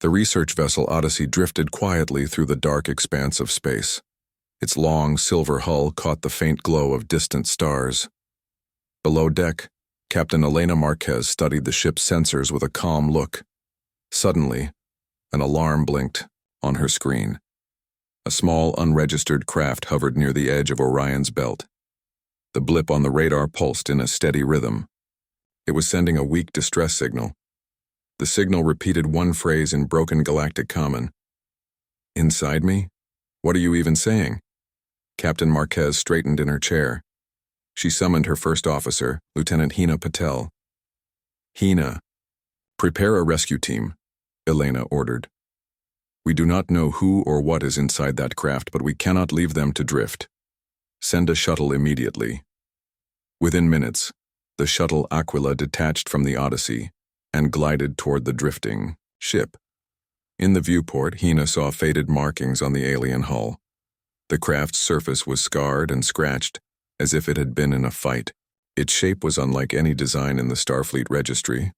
The research vessel Odyssey drifted quietly through the dark expanse of space. Its long, silver hull caught the faint glow of distant stars. Below deck, Captain Elena Marquez studied the ship's sensors with a calm look. Suddenly, an alarm blinked on her screen. A small, unregistered craft hovered near the edge of Orion's belt. The blip on the radar pulsed in a steady rhythm. It was sending a weak distress signal. The signal repeated one phrase in broken galactic common. "Inside me? What are you even saying?" Captain Marquez straightened in her chair. She summoned her first officer, Lieutenant Hina Patel. "Hina, prepare a rescue team," Elena ordered. "We do not know who or what is inside that craft, but we cannot leave them to drift. Send a shuttle immediately." Within minutes, the shuttle Aquila detached from the Odyssey and glided toward the drifting ship. In the viewport, Hina saw faded markings on the alien hull. The craft's surface was scarred and scratched, as if it had been in a fight. Its shape was unlike any design in the Starfleet registry,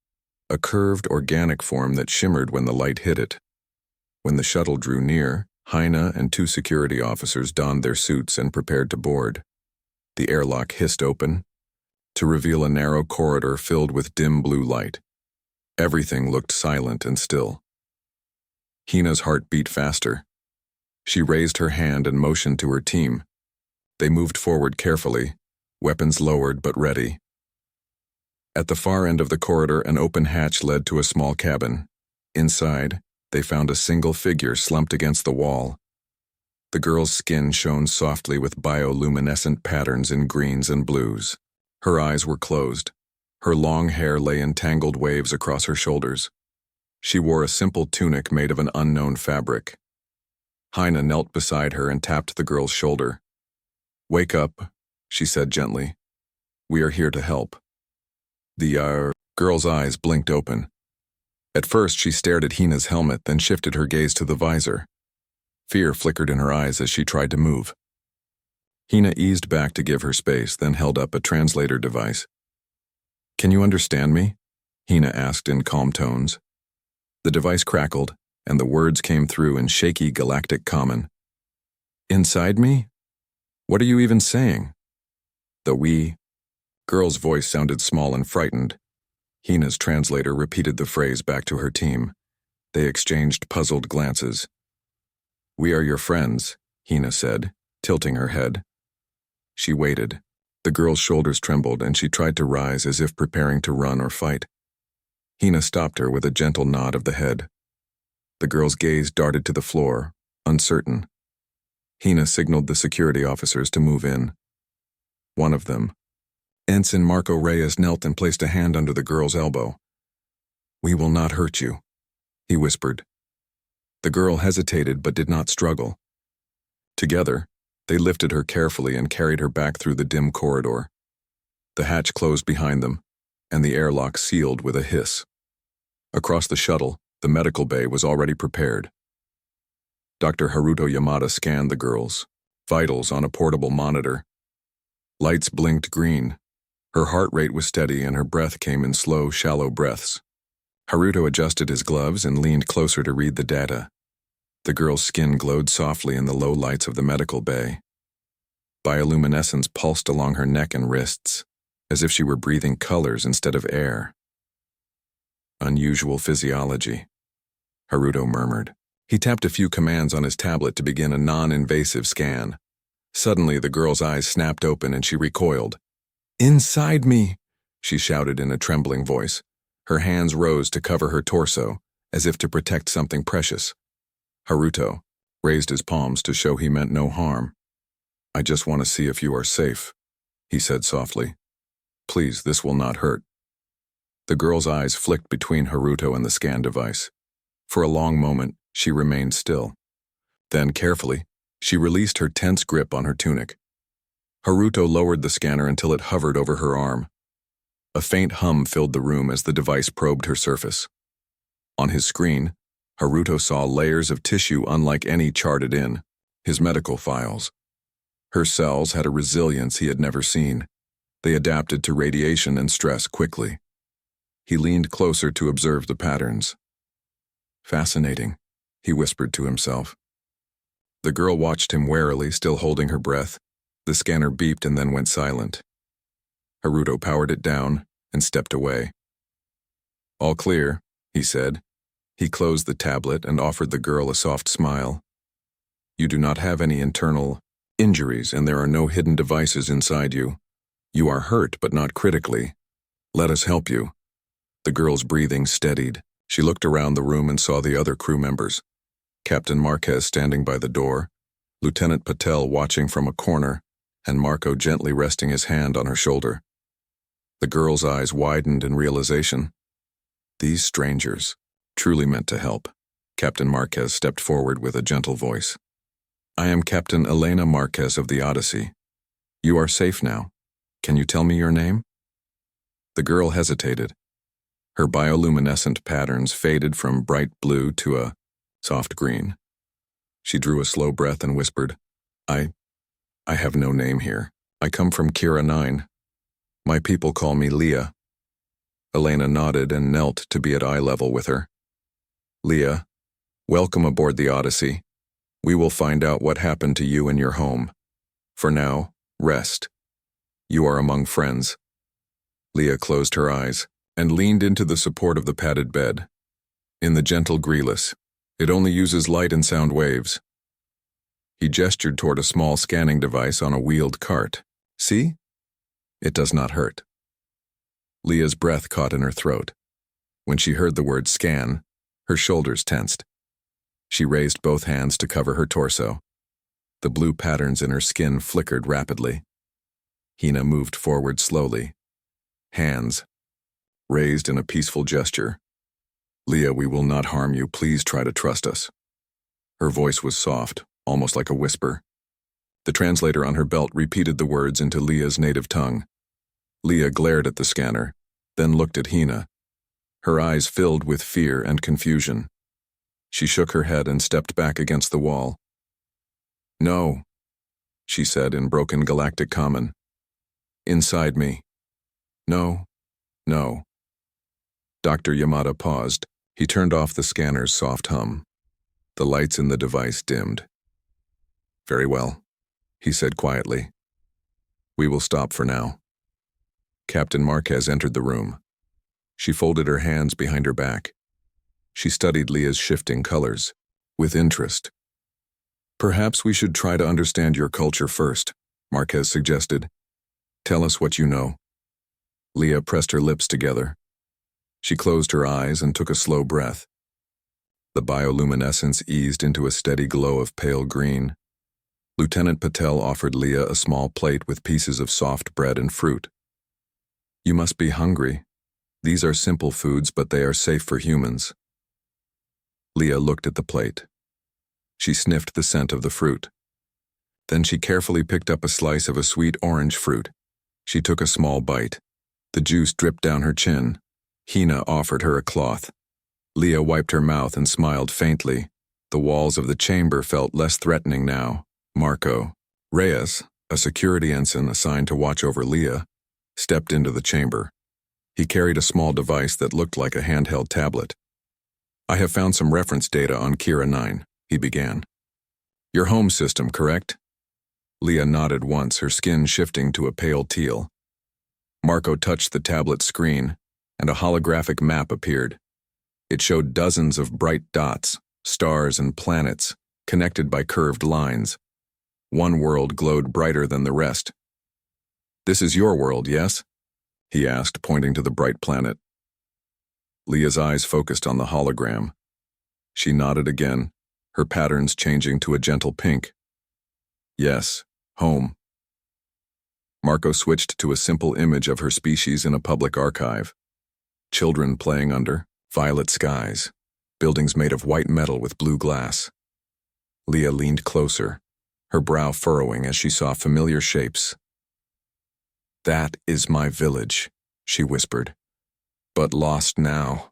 a curved, organic form that shimmered when the light hit it. When the shuttle drew near, Hina and two security officers donned their suits and prepared to board. The airlock hissed open, to reveal a narrow corridor filled with dim blue light. Everything looked silent and still. Hina's heart beat faster. She raised her hand and motioned to her team. They moved forward carefully, weapons lowered but ready. At the far end of the corridor, an open hatch led to a small cabin. Inside, they found a single figure slumped against the wall. The girl's skin shone softly with bioluminescent patterns in greens and blues. Her eyes were closed. Her long hair lay in tangled waves across her shoulders. She wore a simple tunic made of an unknown fabric. Hina knelt beside her and tapped the girl's shoulder. "Wake up," she said gently. "We are here to help." The girl's eyes blinked open. At first, she stared at Hina's helmet, then shifted her gaze to the visor. Fear flickered in her eyes as she tried to move. Hina eased back to give her space, then held up a translator device. "Can you understand me?" Hina asked in calm tones. The device crackled, and the words came through in shaky galactic common. "Inside me? What are you even saying?" The girl's voice sounded small and frightened. Hina's translator repeated the phrase back to her team. They exchanged puzzled glances. "We are your friends," Hina said, tilting her head. She waited. The girl's shoulders trembled, and she tried to rise as if preparing to run or fight. Hina stopped her with a gentle nod of the head. The girl's gaze darted to the floor, uncertain. Hina signaled the security officers to move in. One of them, Ensign Marco Reyes, knelt and placed a hand under the girl's elbow. "We will not hurt you," he whispered. The girl hesitated but did not struggle. Together, they lifted her carefully and carried her back through the dim corridor. The hatch closed behind them, and the airlock sealed with a hiss. Across the shuttle, the medical bay was already prepared. Dr. Haruto Yamada scanned the girls, vitals on a portable monitor. Lights blinked green. Her heart rate was steady and her breath came in slow, shallow breaths. Haruto adjusted his gloves and leaned closer to read the data. The girl's skin glowed softly in the low lights of the medical bay. Bioluminescence pulsed along her neck and wrists, as if she were breathing colors instead of air. "Unusual physiology," Haruto murmured. He tapped a few commands on his tablet to begin a non-invasive scan. Suddenly, the girl's eyes snapped open and she recoiled. "Inside me!" she shouted in a trembling voice. Her hands rose to cover her torso, as if to protect something precious. Haruto raised his palms to show he meant no harm. "I just want to see if you are safe," he said softly. "Please, this will not hurt." The girl's eyes flicked between Haruto and the scan device. For a long moment, she remained still. Then, carefully, she released her tense grip on her tunic. Haruto lowered the scanner until it hovered over her arm. A faint hum filled the room as the device probed her surface. On his screen, Haruto saw layers of tissue unlike any charted in, his medical files. Her cells had a resilience he had never seen. They adapted to radiation and stress quickly. He leaned closer to observe the patterns. Fascinating, he whispered to himself. The girl watched him warily, still holding her breath. The scanner beeped and then went silent. Haruto powered it down and stepped away. All clear, he said. He closed the tablet and offered the girl a soft smile. You do not have any internal injuries, and there are no hidden devices inside you. You are hurt, but not critically. Let us help you. The girl's breathing steadied. She looked around the room and saw the other crew members. Captain Marquez standing by the door, Lieutenant Patel watching from a corner, and Marco gently resting his hand on her shoulder. The girl's eyes widened in realization. These strangers truly meant to help. Captain Marquez stepped forward with a gentle voice. I am Captain Elena Marquez of the Odyssey. You are safe now. Can you tell me your name? The girl hesitated. Her bioluminescent patterns faded from bright blue to a soft green. She drew a slow breath and whispered, I have no name here. I come from Kira 9. My people call me Leah. Elena nodded and knelt to be at eye level with her. Leah, welcome aboard the Odyssey. We will find out what happened to you in your home. For now, rest. You are among friends. Leah closed her eyes and leaned into the support of the padded bed. In the gentle Greeless, it only uses light and sound waves. He gestured toward a small scanning device on a wheeled cart. See? It does not hurt. Leah's breath caught in her throat. When she heard the word scan, her shoulders tensed. She raised both hands to cover her torso. The blue patterns in her skin flickered rapidly. Hina moved forward slowly. Hands raised in a peaceful gesture. Leah, we will not harm you. Please try to trust us. Her voice was soft, almost like a whisper. The translator on her belt repeated the words into Leah's native tongue. Leah glared at the scanner, then looked at Hina. Her eyes filled with fear and confusion. She shook her head and stepped back against the wall. No, she said in broken galactic common. Inside me. No, no. Dr. Yamada paused. He turned off the scanner's soft hum. The lights in the device dimmed. Very well, he said quietly. We will stop for now. Captain Marquez entered the room. She folded her hands behind her back. She studied Leah's shifting colors, with interest. Perhaps we should try to understand your culture first, Marquez suggested. Tell us what you know. Leah pressed her lips together. She closed her eyes and took a slow breath. The bioluminescence eased into a steady glow of pale green. Lieutenant Patel offered Leah a small plate with pieces of soft bread and fruit. You must be hungry. These are simple foods, but they are safe for humans. Leah looked at the plate. She sniffed the scent of the fruit. Then she carefully picked up a slice of a sweet orange fruit. She took a small bite. The juice dripped down her chin. Hina offered her a cloth. Leah wiped her mouth and smiled faintly. The walls of the chamber felt less threatening now. Marco Reyes, a security ensign assigned to watch over Leah, stepped into the chamber. He carried a small device that looked like a handheld tablet. I have found some reference data on Kira 9, he began. Your home system, correct? Leah nodded once, her skin shifting to a pale teal. Marco touched the tablet screen, and a holographic map appeared. It showed dozens of bright dots, stars and planets, connected by curved lines. One world glowed brighter than the rest. This is your world, yes? He asked, pointing to the bright planet. Leah's eyes focused on the hologram. She nodded again, her patterns changing to a gentle pink. Yes, home. Marco switched to a simple image of her species in a public archive. Children playing under violet skies, buildings made of white metal with blue glass. Leah leaned closer, her brow furrowing as she saw familiar shapes. That is my village, she whispered, but lost now.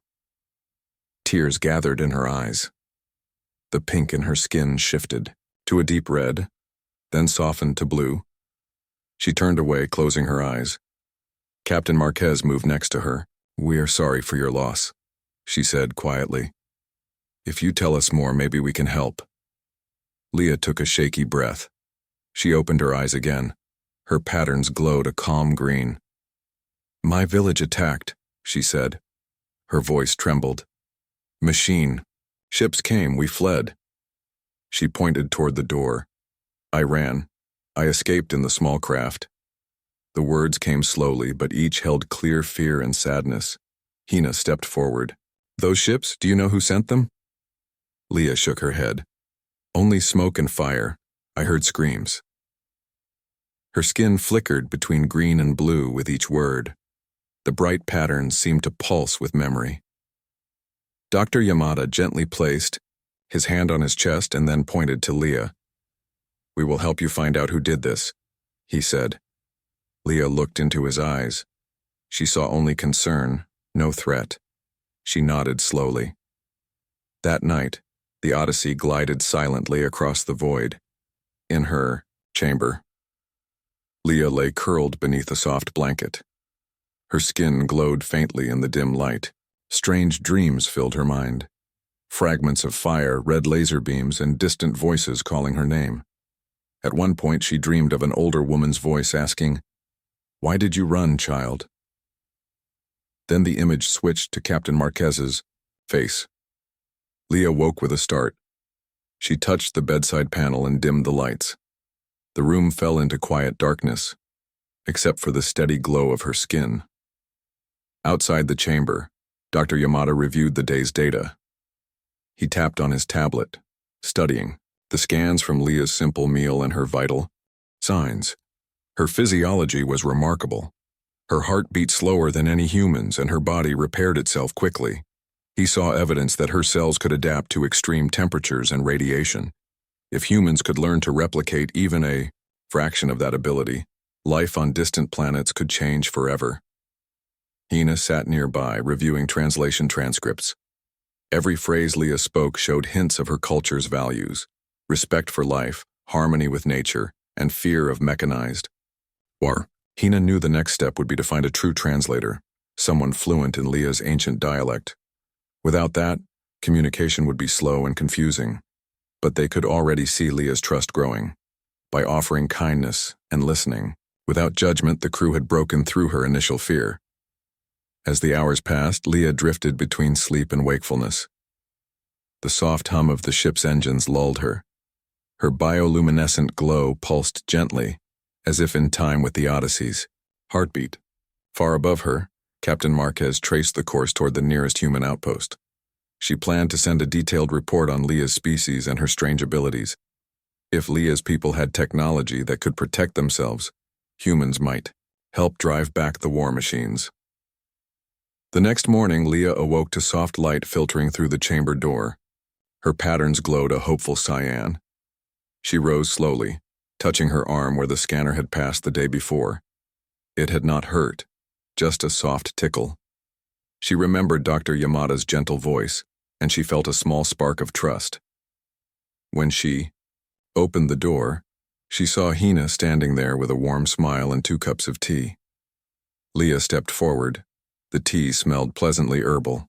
Tears gathered in her eyes. The pink in her skin shifted to a deep red, then softened to blue. She turned away, closing her eyes. Captain Marquez moved next to her. We are sorry for your loss, she said quietly. If you tell us more, maybe we can help. Leah took a shaky breath. She opened her eyes again. Her patterns glowed a calm green. My village attacked, she said. Her voice trembled. Machine. Ships came, we fled. She pointed toward the door. I ran. I escaped in the small craft. The words came slowly, but each held clear fear and sadness. Hina stepped forward. Those ships, do you know who sent them? Leah shook her head. Only smoke and fire. I heard screams. Her skin flickered between green and blue with each word. The bright patterns seemed to pulse with memory. Dr. Yamada gently placed his hand on his chest and then pointed to Leah. We will help you find out who did this, he said. Leah looked into his eyes. She saw only concern, no threat. She nodded slowly. That night, the Odyssey glided silently across the void. In her chamber, Leah lay curled beneath a soft blanket. Her skin glowed faintly in the dim light. Strange dreams filled her mind. Fragments of fire, red laser beams, and distant voices calling her name. At one point, she dreamed of an older woman's voice asking, Why did you run, child? Then the image switched to Captain Marquez's face. Leah woke with a start. She touched the bedside panel and dimmed the lights. The room fell into quiet darkness, except for the steady glow of her skin. Outside the chamber, Dr. Yamada reviewed the day's data. He tapped on his tablet, studying the scans from Leah's simple meal and her vital signs. Her physiology was remarkable. Her heart beat slower than any human's, and her body repaired itself quickly. He saw evidence that her cells could adapt to extreme temperatures and radiation. If humans could learn to replicate even a fraction of that ability, life on distant planets could change forever. Hina sat nearby, reviewing translation transcripts. Every phrase Leah spoke showed hints of her culture's values: respect for life, harmony with nature, and fear of mechanized war. Hina knew the next step would be to find a true translator, someone fluent in Leah's ancient dialect. Without that, communication would be slow and confusing. But they could already see Leah's trust growing. By offering kindness and listening, without judgment, the crew had broken through her initial fear. As the hours passed, Leah drifted between sleep and wakefulness. The soft hum of the ship's engines lulled her. Her bioluminescent glow pulsed gently, as if in time with the Odyssey's heartbeat. Far above her, Captain Marquez traced the course toward the nearest human outpost. She planned to send a detailed report on Leah's species and her strange abilities. If Leah's people had technology that could protect themselves, humans might help drive back the war machines. The next morning, Leah awoke to soft light filtering through the chamber door. Her patterns glowed a hopeful cyan. She rose slowly, touching her arm where the scanner had passed the day before. It had not hurt, just a soft tickle. She remembered Dr. Yamada's gentle voice, and she felt a small spark of trust. When she opened the door, she saw Hina standing there with a warm smile and 2 cups of tea. Leah stepped forward. The tea smelled pleasantly herbal.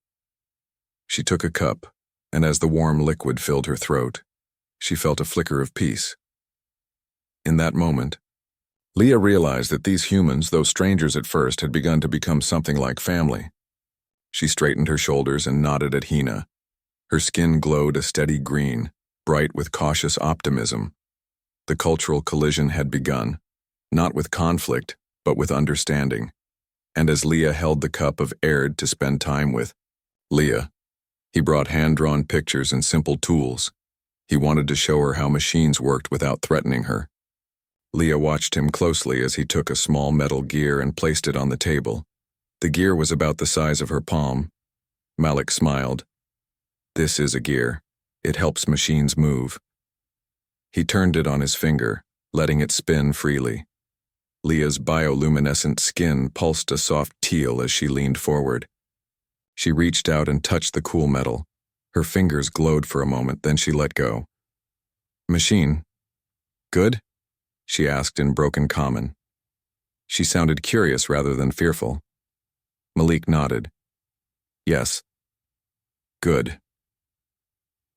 She took a cup, and as the warm liquid filled her throat, she felt a flicker of peace. In that moment, Leah realized that these humans, though strangers at first, had begun to become something like family. She straightened her shoulders and nodded at Hina. Her skin glowed a steady green, bright with cautious optimism. The cultural collision had begun, not with conflict, but with understanding. And as Leah held the cup of Aird to spend time with Leah, he brought hand-drawn pictures and simple tools. He wanted to show her how machines worked without threatening her. Leah watched him closely as he took a small metal gear and placed it on the table. The gear was about the size of her palm. Malik smiled. This is a gear. It helps machines move. He turned it on his finger, letting it spin freely. Leah's bioluminescent skin pulsed a soft teal as she leaned forward. She reached out and touched the cool metal. Her fingers glowed for a moment, then she let go. Machine. Good? She asked in broken common. She sounded curious rather than fearful. Malik nodded. Yes. Good.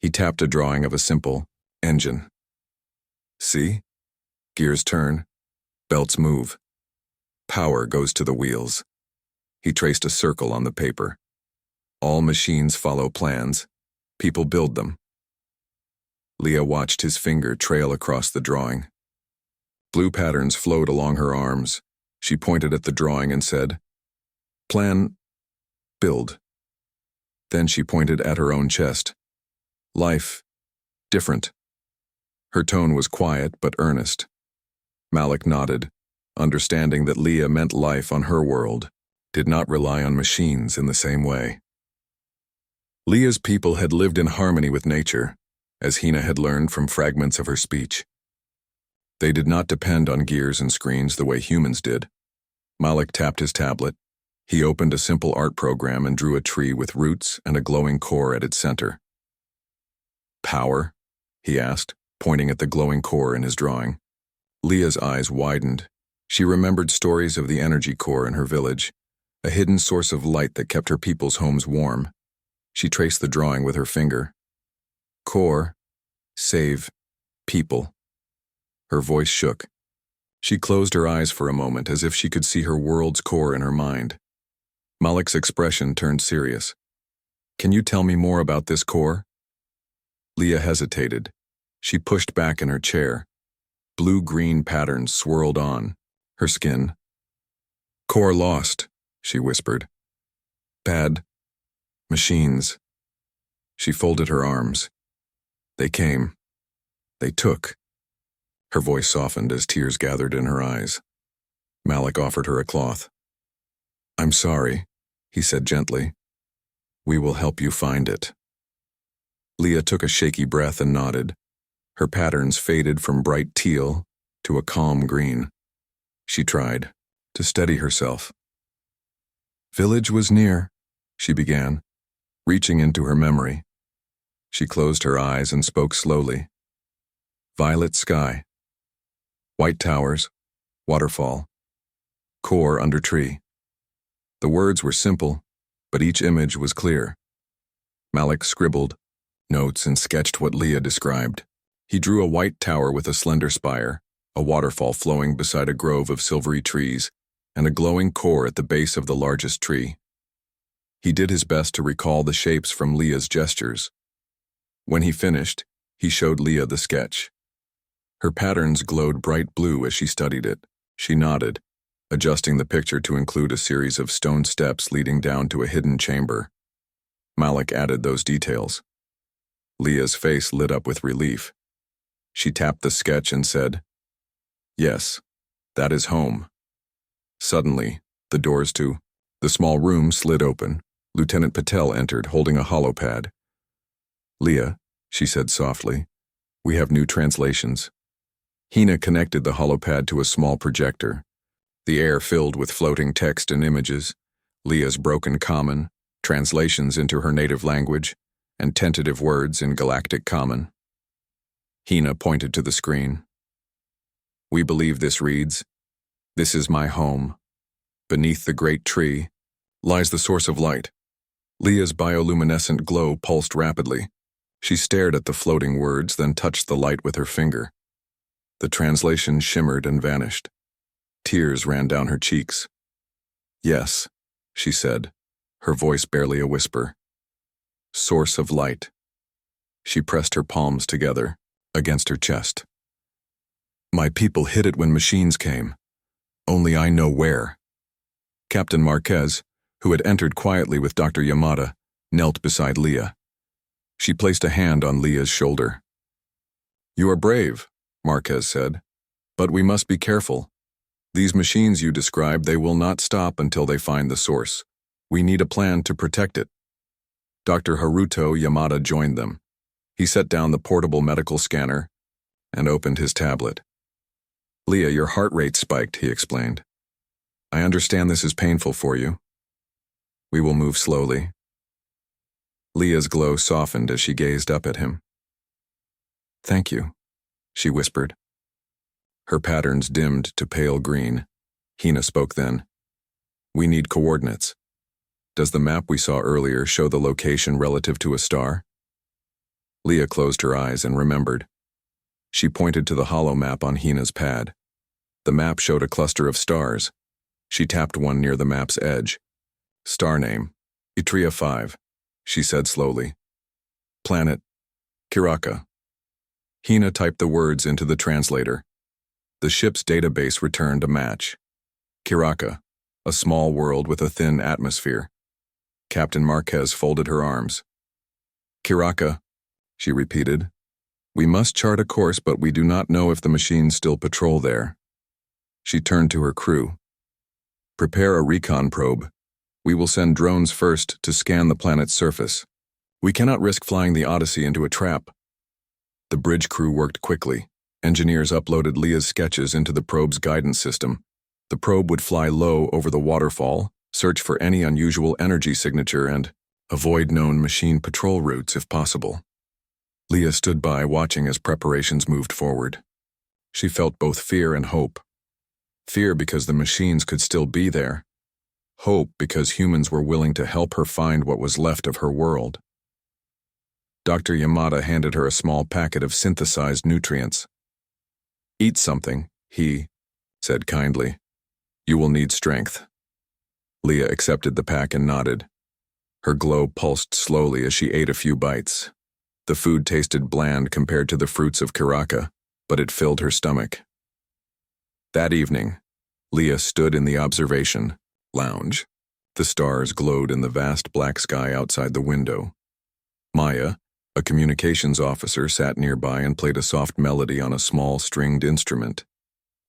He tapped a drawing of a simple engine. See? Gears turn, belts move. Power goes to the wheels. He traced a circle on the paper. All machines follow plans. People build them. Leah watched his finger trail across the drawing. Blue patterns flowed along her arms. She pointed at the drawing and said, "Plan, build." Then she pointed at her own chest. "Life, different." Her tone was quiet but earnest. Malik nodded, understanding that Leah meant life on her world, did not rely on machines in the same way. Leah's people had lived in harmony with nature, as Hina had learned from fragments of her speech. They did not depend on gears and screens the way humans did. Malik tapped his tablet. He opened a simple art program and drew a tree with roots and a glowing core at its center. "Power?" he asked, pointing at the glowing core in his drawing. Leah's eyes widened. She remembered stories of the energy core in her village, a hidden source of light that kept her people's homes warm. She traced the drawing with her finger. Core, save, people. Her voice shook. She closed her eyes for a moment as if she could see her world's core in her mind. Malik's expression turned serious. "Can you tell me more about this core?" Leah hesitated. She pushed back in her chair. Blue-green patterns swirled on her skin. "Core lost," she whispered. "Bad machines." She folded her arms. "They came. They took." Her voice softened as tears gathered in her eyes. Malik offered her a cloth. "I'm sorry," he said gently. "We will help you find it." Leah took a shaky breath and nodded. Her patterns faded from bright teal to a calm green. She tried to steady herself. "Village was near," she began, reaching into her memory. She closed her eyes and spoke slowly. "Violet sky. White towers, waterfall, core under tree." The words were simple, but each image was clear. Malik scribbled notes and sketched what Leah described. He drew a white tower with a slender spire, a waterfall flowing beside a grove of silvery trees, and a glowing core at the base of the largest tree. He did his best to recall the shapes from Leah's gestures. When he finished, he showed Leah the sketch. Her patterns glowed bright blue as she studied it. She nodded, adjusting the picture to include a series of stone steps leading down to a hidden chamber. Malik added those details. Leah's face lit up with relief. She tapped the sketch and said, "Yes, that is home." Suddenly, the doors to the small room slid open. Lieutenant Patel entered, holding a holopad. "Leah," she said softly, "we have new translations." Hina connected the holopad to a small projector. The air filled with floating text and images, Leah's broken common, translations into her native language, and tentative words in galactic common. Hina pointed to the screen. "We believe this reads, 'This is my home. Beneath the great tree lies the source of light.'" Leah's bioluminescent glow pulsed rapidly. She stared at the floating words, then touched the light with her finger. The translation shimmered and vanished. Tears ran down her cheeks. "Yes," she said, her voice barely a whisper. "Source of light." She pressed her palms together against her chest. "My people hid it when machines came. Only I know where." Captain Marquez, who had entered quietly with Dr. Yamada, knelt beside Leah. She placed a hand on Leah's shoulder. "You are brave," Marquez said, "but we must be careful. These machines you described, they will not stop until they find the source. We need a plan to protect it." Dr. Haruto Yamada joined them. He set down the portable medical scanner and opened his tablet. "Leah, your heart rate spiked," he explained. "I understand this is painful for you. We will move slowly." Leah's glow softened as she gazed up at him. "Thank you," she whispered. Her patterns dimmed to pale green. Hina spoke then. "We need coordinates. Does the map we saw earlier show the location relative to a star?" Leah closed her eyes and remembered. She pointed to the hollow map on Hina's pad. The map showed a cluster of stars. She tapped one near the map's edge. Star name, Itria 5, she said slowly. Planet, Kiraka. Hina typed the words into the translator. The ship's database returned a match. Kiraka, a small world with a thin atmosphere. Captain Marquez folded her arms. Kiraka, she repeated. We must chart a course, but we do not know if the machines still patrol there. She turned to her crew. Prepare a recon probe. We will send drones first to scan the planet's surface. We cannot risk flying the Odyssey into a trap. The bridge crew worked quickly. Engineers uploaded Leah's sketches into the probe's guidance system. The probe would fly low over the waterfall, search for any unusual energy signature, and avoid known machine patrol routes if possible. Leah stood by, watching as preparations moved forward. She felt both fear and hope. Fear because the machines could still be there. Hope because humans were willing to help her find what was left of her world. Dr. Yamada handed her a small packet of synthesized nutrients. Eat something, he said kindly. You will need strength. Leah accepted the pack and nodded. Her glow pulsed slowly as she ate a few bites. The food tasted bland compared to the fruits of Kiraka, but it filled her stomach. That evening, Leah stood in the observation lounge. The stars glowed in the vast black sky outside the window. Maya, a communications officer, sat nearby and played a soft melody on a small stringed instrument.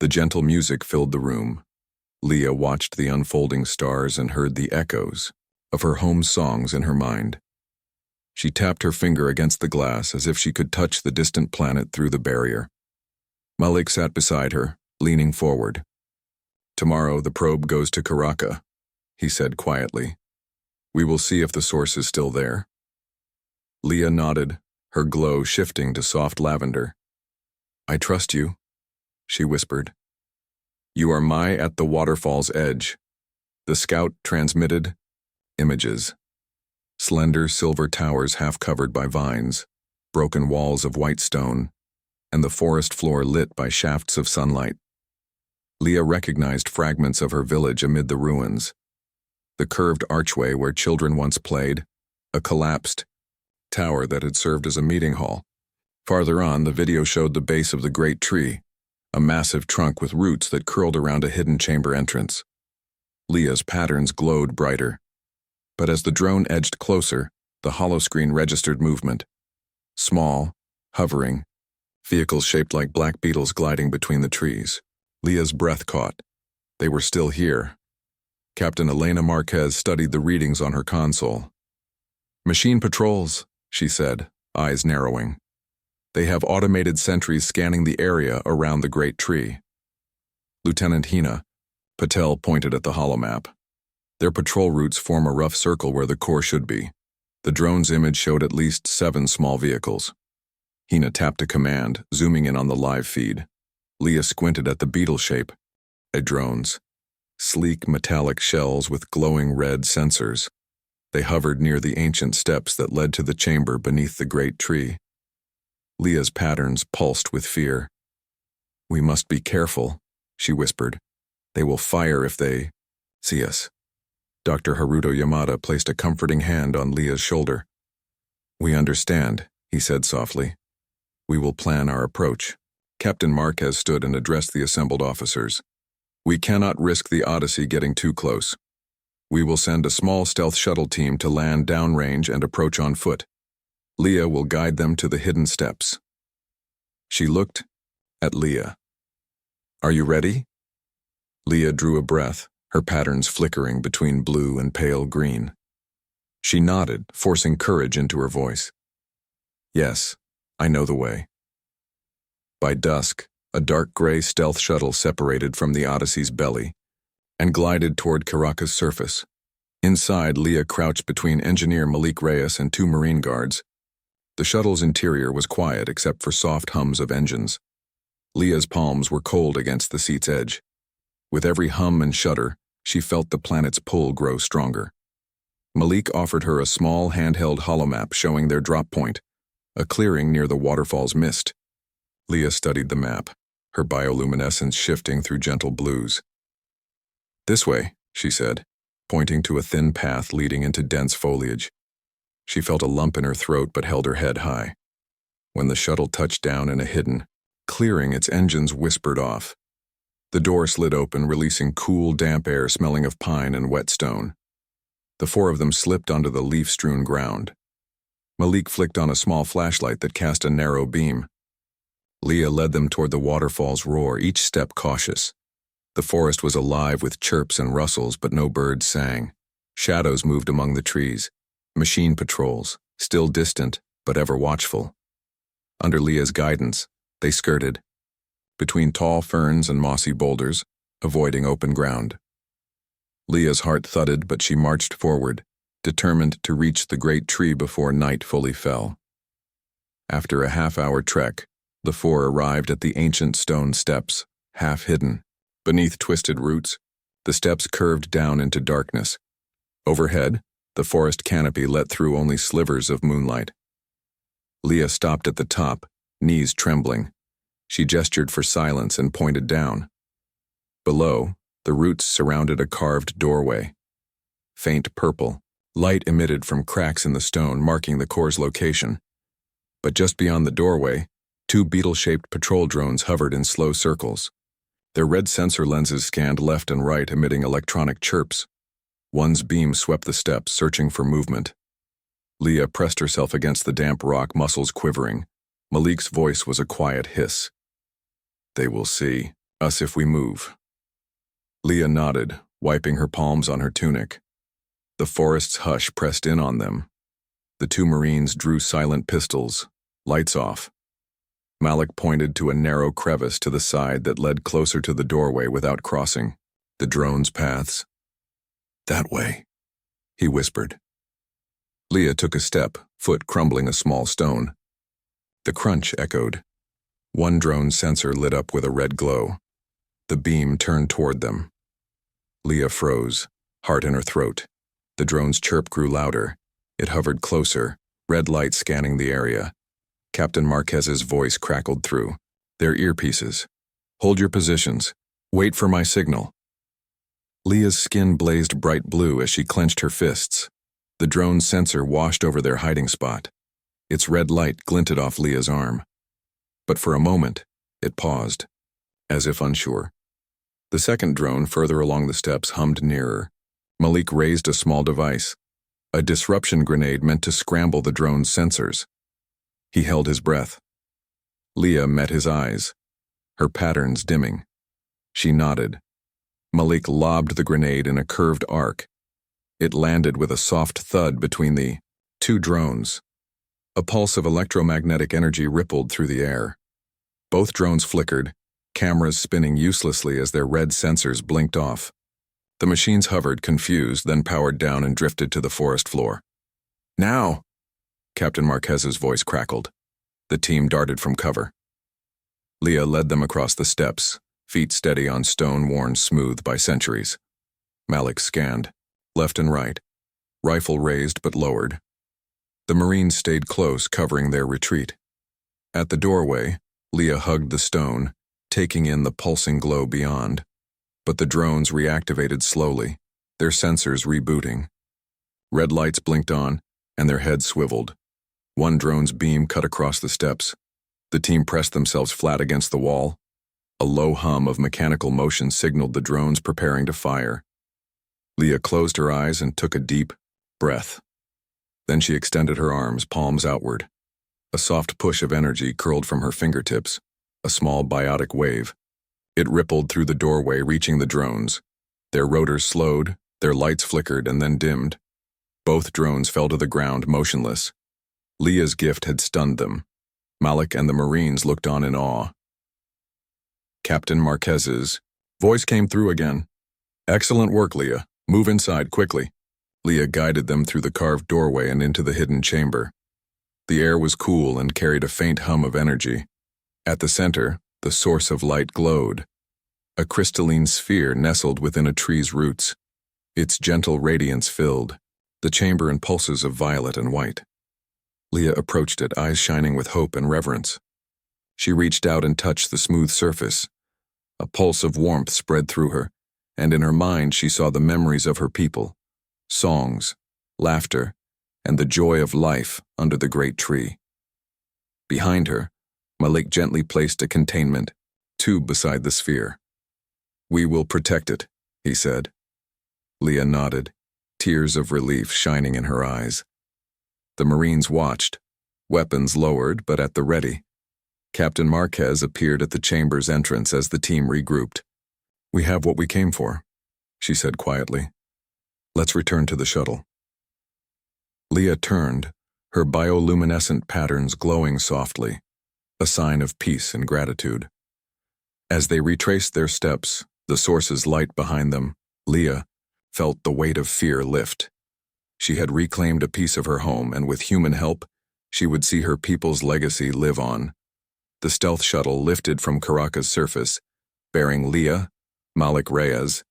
The gentle music filled the room. Leah watched the unfolding stars and heard the echoes of her home songs in her mind. She tapped her finger against the glass as if she could touch the distant planet through the barrier. Malik sat beside her, leaning forward. Tomorrow the probe goes to Kiraka, he said quietly. We will see if the source is still there. Leah nodded, her glow shifting to soft lavender. I trust you, she whispered. You are Mai at the waterfall's edge. The scout transmitted images. Slender silver towers half covered by vines, broken walls of white stone, and the forest floor lit by shafts of sunlight. Leah recognized fragments of her village amid the ruins. The curved archway where children once played, a collapsed tower that had served as a meeting hall. Farther on, the video showed the base of the great tree, a massive trunk with roots that curled around a hidden chamber entrance. Leah's patterns glowed brighter. But as the drone edged closer, the holoscreen registered movement. Small, hovering, vehicles shaped like black beetles gliding between the trees. Leah's breath caught. They were still here. Captain Elena Marquez studied the readings on her console. Machine patrols, she said, eyes narrowing. They have automated sentries scanning the area around the great tree. Lieutenant Hina, Patel pointed at the holomap. Their patrol routes form a rough circle where the core should be. The drone's image showed at least 7 small vehicles. Hina tapped a command, zooming in on the live feed. Leah squinted at the beetle shape. Drones. Sleek metallic shells with glowing red sensors. They hovered near the ancient steps that led to the chamber beneath the great tree. Leah's patterns pulsed with fear. We must be careful, she whispered. They will fire if they see us. Dr. Haruto Yamada placed a comforting hand on Leah's shoulder. We understand, he said softly. We will plan our approach. Captain Marquez stood and addressed the assembled officers. We cannot risk the Odyssey getting too close. We will send a small stealth shuttle team to land downrange and approach on foot. Leah will guide them to the hidden steps. She looked at Leah. Are you ready? Leah drew a breath, her patterns flickering between blue and pale green. She nodded, forcing courage into her voice. Yes, I know the way. By dusk, a dark gray stealth shuttle separated from the Odyssey's belly and glided toward Kiraka's surface. Inside, Leah crouched between engineer Malik Reyes and 2 Marine guards. The shuttle's interior was quiet except for soft hums of engines. Leah's palms were cold against the seat's edge. With every hum and shudder, she felt the planet's pull grow stronger. Malik offered her a small handheld holomap showing their drop point, A clearing near the waterfall's mist. Leah studied the map, her bioluminescence shifting through gentle blues. "This way," she said, pointing to a thin path leading into dense foliage. She felt a lump in her throat but held her head high. When the shuttle touched down in a hidden clearing, its engines whispered off. The door slid open, releasing cool, damp air smelling of pine and wet stone. The four of them slipped onto the leaf-strewn ground. Malik flicked on a small flashlight that cast a narrow beam. Leah led them toward the waterfall's roar, each step cautious. The forest was alive with chirps and rustles, but no birds sang. Shadows moved among the trees. Machine patrols, still distant, but ever watchful. Under Leah's guidance, they skirted, between tall ferns and mossy boulders, avoiding open ground. Leah's heart thudded, but she marched forward, determined to reach the great tree before night fully fell. After a half-hour trek, the four arrived at the ancient stone steps, half hidden. Beneath twisted roots, the steps curved down into darkness. Overhead, the forest canopy let through only slivers of moonlight. Leah stopped at the top, knees trembling. She gestured for silence and pointed down. Below, the roots surrounded a carved doorway. Faint purple, light emitted from cracks in the stone marking the core's location. But just beyond the doorway, two beetle-shaped patrol drones hovered in slow circles. Their red sensor lenses scanned left and right, emitting electronic chirps. One's beam swept the steps, searching for movement. Leah pressed herself against the damp rock, muscles quivering. Malik's voice was a quiet hiss. "They will see us if we move." Leah nodded, wiping her palms on her tunic. The forest's hush pressed in on them. The two Marines drew silent pistols, lights off. Malik pointed to a narrow crevice to the side that led closer to the doorway without crossing. The drone's paths. "That way," he whispered. Leah took a step, foot crumbling a small stone. The crunch echoed. One drone sensor lit up with a red glow. The beam turned toward them. Leah froze, heart in her throat. The drone's chirp grew louder. It hovered closer, red light scanning the area. Captain Marquez's voice crackled through. "They're earpieces. Hold your positions. Wait for my signal." Leah's skin blazed bright blue as she clenched her fists. The drone's sensor washed over their hiding spot. Its red light glinted off Leah's arm. But for a moment, it paused, as if unsure. The second drone further along the steps hummed nearer. Malik raised a small device, a disruption grenade meant to scramble the drone's sensors. He held his breath. Leah met his eyes, her patterns dimming. She nodded. Malik lobbed the grenade in a curved arc. It landed with a soft thud between the two drones. A pulse of electromagnetic energy rippled through the air. Both drones flickered, cameras spinning uselessly as their red sensors blinked off. The machines hovered, confused, then powered down and drifted to the forest floor. "Now!" Captain Marquez's voice crackled. The team darted from cover. Leah led them across the steps, feet steady on stone worn smooth by centuries. Malik scanned, left and right, rifle raised but lowered. The Marines stayed close, covering their retreat. At the doorway, Leah hugged the stone, taking in the pulsing glow beyond. But the drones reactivated slowly, their sensors rebooting. Red lights blinked on, and their heads swiveled. One drone's beam cut across the steps. The team pressed themselves flat against the wall. A low hum of mechanical motion signaled the drones preparing to fire. Leah closed her eyes and took a deep breath. Then she extended her arms, palms outward. A soft push of energy curled from her fingertips, a small biotic wave. It rippled through the doorway, reaching the drones. Their rotors slowed, their lights flickered and then dimmed. Both drones fell to the ground, motionless. Leah's gift had stunned them. Malik and the Marines looked on in awe. Captain Marquez's voice came through again. "Excellent work, Leah. Move inside quickly." Leah guided them through the carved doorway and into the hidden chamber. The air was cool and carried a faint hum of energy. At the center, the source of light glowed. A crystalline sphere nestled within a tree's roots. Its gentle radiance filled the chamber in pulses of violet and white. Leah approached it, eyes shining with hope and reverence. She reached out and touched the smooth surface. A pulse of warmth spread through her, and in her mind she saw the memories of her people, songs, laughter, and the joy of life under the great tree. Behind her, Malik gently placed a containment tube beside the sphere. "We will protect it," he said. Leah nodded, tears of relief shining in her eyes. The Marines watched, weapons lowered but at the ready. Captain Marquez appeared at the chamber's entrance as the team regrouped. "We have what we came for," she said quietly. "Let's return to the shuttle." Leah turned, her bioluminescent patterns glowing softly, a sign of peace and gratitude. As they retraced their steps, the source's light behind them, Leah felt the weight of fear lift. She had reclaimed a piece of her home, and with human help, she would see her people's legacy live on. The stealth shuttle lifted from Caracas' surface, bearing Leah, Malik Reyes,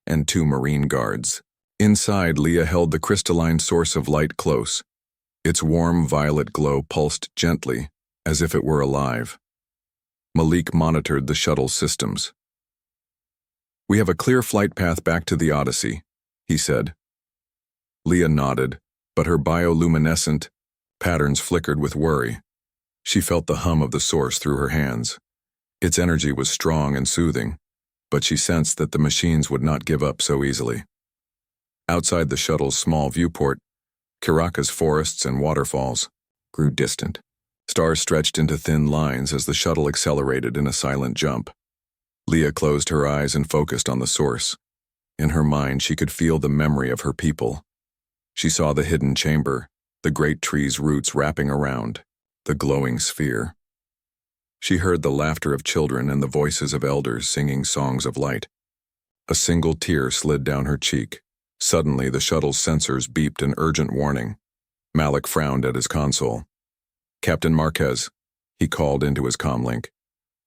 and 2 Marine guards. Inside, Leah held the crystalline source of light close. Its warm violet glow pulsed gently, as if it were alive. Malik monitored the shuttle's systems. "We have a clear flight path back to the Odyssey," he said. Leah nodded, but her bioluminescent patterns flickered with worry. She felt the hum of the source through her hands. Its energy was strong and soothing, but she sensed that the machines would not give up so easily. Outside the shuttle's small viewport, Caracas forests and waterfalls grew distant. Stars stretched into thin lines as the shuttle accelerated in a silent jump. Leah closed her eyes and focused on the source. In her mind, she could feel the memory of her people. She saw the hidden chamber, the great tree's roots wrapping around, the glowing sphere. She heard the laughter of children and the voices of elders singing songs of light. A single tear slid down her cheek. Suddenly, the shuttle's sensors beeped an urgent warning. Malik frowned at his console. "Captain Marquez," he called into his comlink.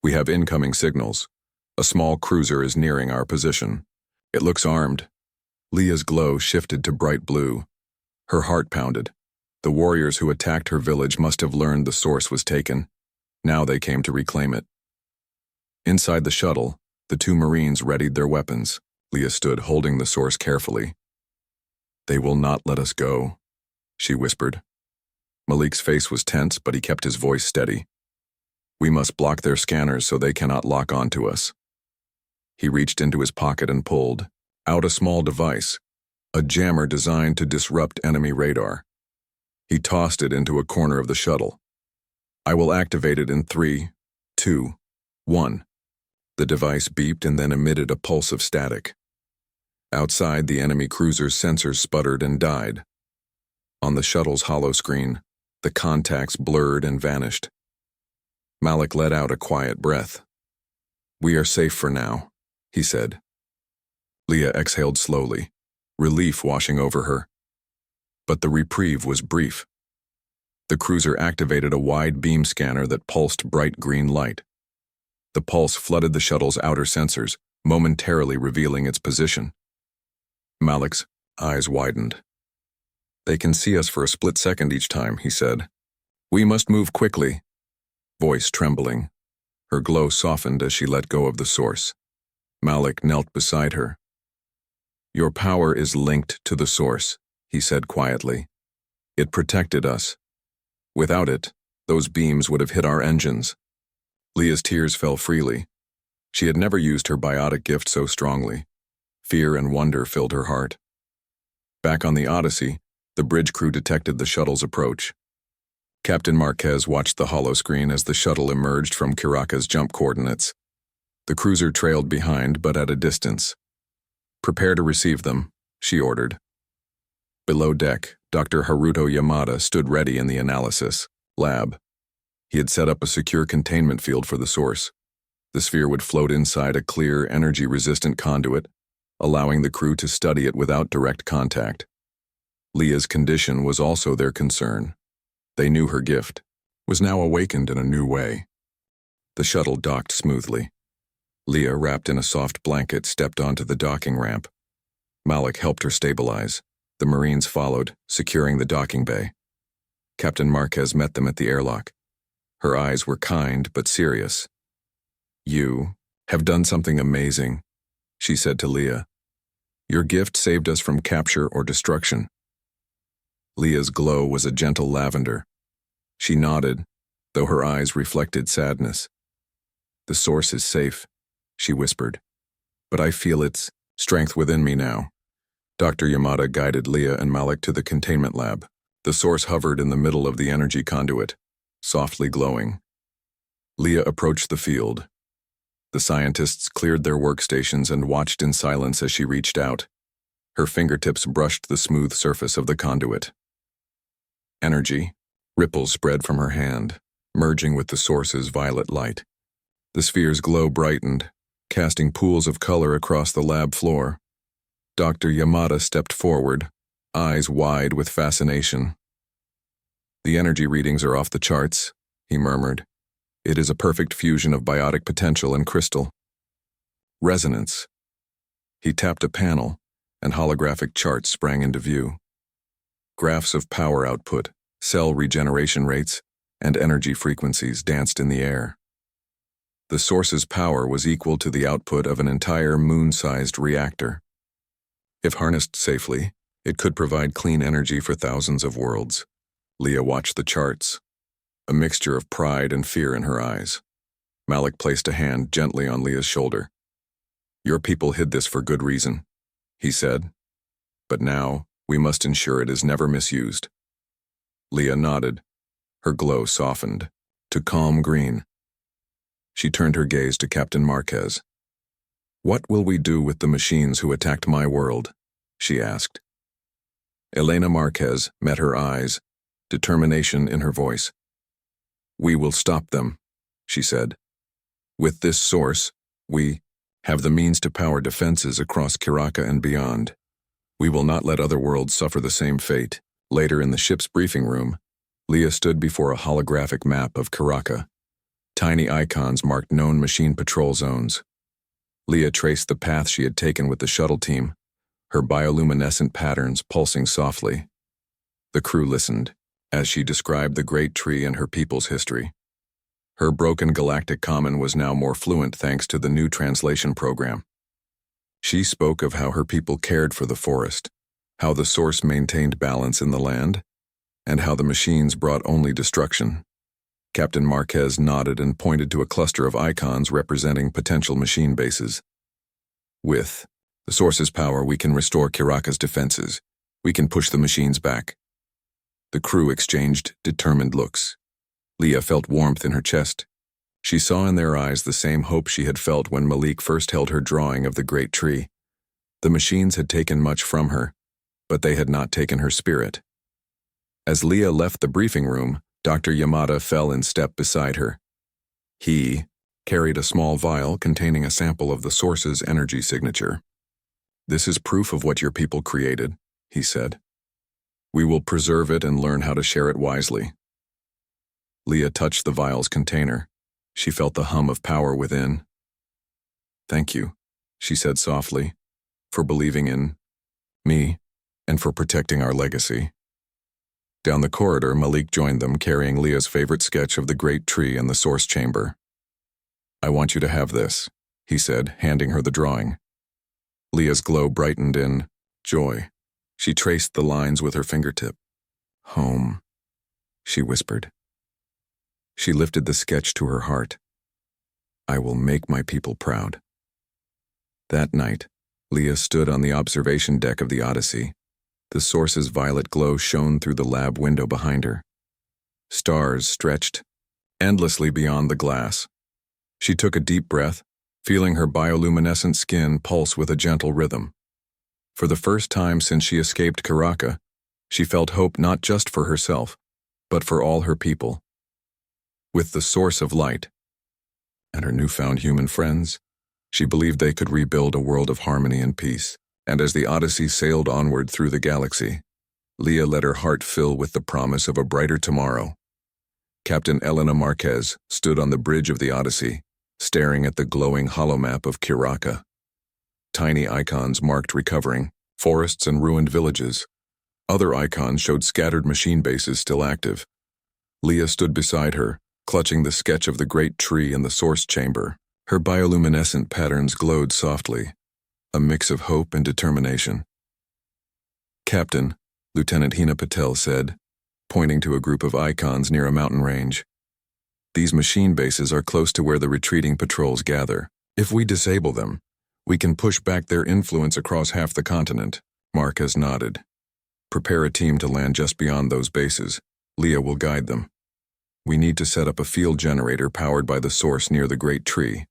"We have incoming signals. A small cruiser is nearing our position. It looks armed." Leah's glow shifted to bright blue. Her heart pounded. The warriors who attacked her village must have learned the source was taken. Now they came to reclaim it. Inside the shuttle, the 2 Marines readied their weapons. Leah stood holding the source carefully. "They will not let us go," she whispered. Malik's face was tense, but he kept his voice steady. "We must block their scanners so they cannot lock onto us." He reached into his pocket and pulled out a small device, a jammer designed to disrupt enemy radar. He tossed it into a corner of the shuttle. "I will activate it in 3, 2, 1. The device beeped and then emitted a pulse of static. Outside, the enemy cruiser's sensors sputtered and died. On the shuttle's hollow screen, the contacts blurred and vanished. Malik let out a quiet breath. "We are safe for now," he said. Leah exhaled slowly, relief washing over her. But the reprieve was brief. The cruiser activated a wide beam scanner that pulsed bright green light. The pulse flooded the shuttle's outer sensors, momentarily revealing its position. Malik's eyes widened. "They can see us for a split second each time," he said. "We must move quickly." Voice trembling. Her glow softened as she let go of the source. Malik knelt beside her. "Your power is linked to the source," he said quietly. "It protected us. Without it, those beams would have hit our engines." Leah's tears fell freely. She had never used her biotic gift so strongly. Fear and wonder filled her heart. Back on the Odyssey, the bridge crew detected the shuttle's approach. Captain Marquez watched the holoscreen as the shuttle emerged from Caracas' jump coordinates. The cruiser trailed behind, but at a distance. "Prepare to receive them," she ordered. Below deck, Dr. Haruto Yamada stood ready in the analysis lab. He had set up a secure containment field for the source. The sphere would float inside a clear, energy-resistant conduit, allowing the crew to study it without direct contact. Leah's condition was also their concern. They knew her gift was now awakened in a new way. The shuttle docked smoothly. Leah, wrapped in a soft blanket, stepped onto the docking ramp. Malik helped her stabilize. The Marines followed, securing the docking bay. Captain Marquez met them at the airlock. Her eyes were kind but serious. "You have done something amazing," she said to Leah. "Your gift saved us from capture or destruction." Leah's glow was a gentle lavender. She nodded, though her eyes reflected sadness. "The source is safe," she whispered, "but I feel its strength within me now." Dr. Yamada guided Leah and Malik to the containment lab. The source hovered in the middle of the energy conduit, softly glowing. Leah approached the field. The scientists cleared their workstations and watched in silence as she reached out. Her fingertips brushed the smooth surface of the conduit. Energy. Ripples spread from her hand, merging with the source's violet light. The sphere's glow brightened, casting pools of color across the lab floor. Dr. Yamada stepped forward, eyes wide with fascination. "The energy readings are off the charts," he murmured. "It is a perfect fusion of biotic potential and crystal." Resonance. He tapped a panel, and holographic charts sprang into view. Graphs of power output, cell regeneration rates, and energy frequencies danced in the air. The source's power was equal to the output of an entire moon-sized reactor. If harnessed safely, it could provide clean energy for thousands of worlds. Leah watched the charts, a mixture of pride and fear in her eyes. Malik placed a hand gently on Leah's shoulder. "Your people hid this for good reason," he said. "But now, we must ensure it is never misused." Leah nodded. Her glow softened to calm green. She turned her gaze to Captain Marquez. "What will we do with the machines who attacked my world?" she asked. Elena Marquez met her eyes, determination in her voice. "We will stop them," she said. "With this source, we have the means to power defenses across Kiraka and beyond. We will not let other worlds suffer the same fate." Later in the ship's briefing room, Leah stood before a holographic map of Kiraka. Tiny icons marked known machine patrol zones. Leah traced the path she had taken with the shuttle team, her bioluminescent patterns pulsing softly. The crew listened, as she described the great tree and her people's history. Her broken galactic common was now more fluent thanks to the new translation program. She spoke of how her people cared for the forest, how the source maintained balance in the land, and how the machines brought only destruction. Captain Marquez nodded and pointed to a cluster of icons representing potential machine bases. "With the source's power, we can restore Kiraka's defenses. We can push the machines back." The crew exchanged determined looks. Leah felt warmth in her chest. She saw in their eyes the same hope she had felt when Malik first held her drawing of the great tree. The machines had taken much from her, but they had not taken her spirit. As Leah left the briefing room, Dr. Yamada fell in step beside her. He carried a small vial containing a sample of the source's energy signature. "This is proof of what your people created," he said. "We will preserve it and learn how to share it wisely." Leah touched the vial's container. She felt the hum of power within. "Thank you," she said softly, "for believing in me and for protecting our legacy." Down the corridor, Malik joined them, carrying Leah's favorite sketch of the great tree and the source chamber. "I want you to have this," he said, handing her the drawing. Leah's glow brightened in joy. She traced the lines with her fingertip. "Home," she whispered. She lifted the sketch to her heart. "I will make my people proud." That night, Leah stood on the observation deck of the Odyssey. The source's violet glow shone through the lab window behind her. Stars stretched endlessly beyond the glass. She took a deep breath, feeling her bioluminescent skin pulse with a gentle rhythm. For the first time since she escaped Kiraka, she felt hope not just for herself, but for all her people. With the source of light and her newfound human friends, she believed they could rebuild a world of harmony and peace. And as the Odyssey sailed onward through the galaxy, Leah let her heart fill with the promise of a brighter tomorrow. Captain Elena Marquez stood on the bridge of the Odyssey, staring at the glowing holomap of Kiraka. Tiny icons marked recovering, forests and ruined villages, Other icons showed scattered machine bases still active. Leah stood beside her, clutching the sketch of the great tree and the source chamber. Her bioluminescent patterns glowed softly, a mix of hope and determination. "Captain," Lieutenant Hina Patel said, pointing to a group of icons near a mountain range. "These machine bases are close to where the retreating patrols gather. If we disable them, we can push back their influence across half the continent." Marquez nodded. "Prepare a team to land just beyond those bases. Leah will guide them. We need to set up a field generator powered by the source near the great tree."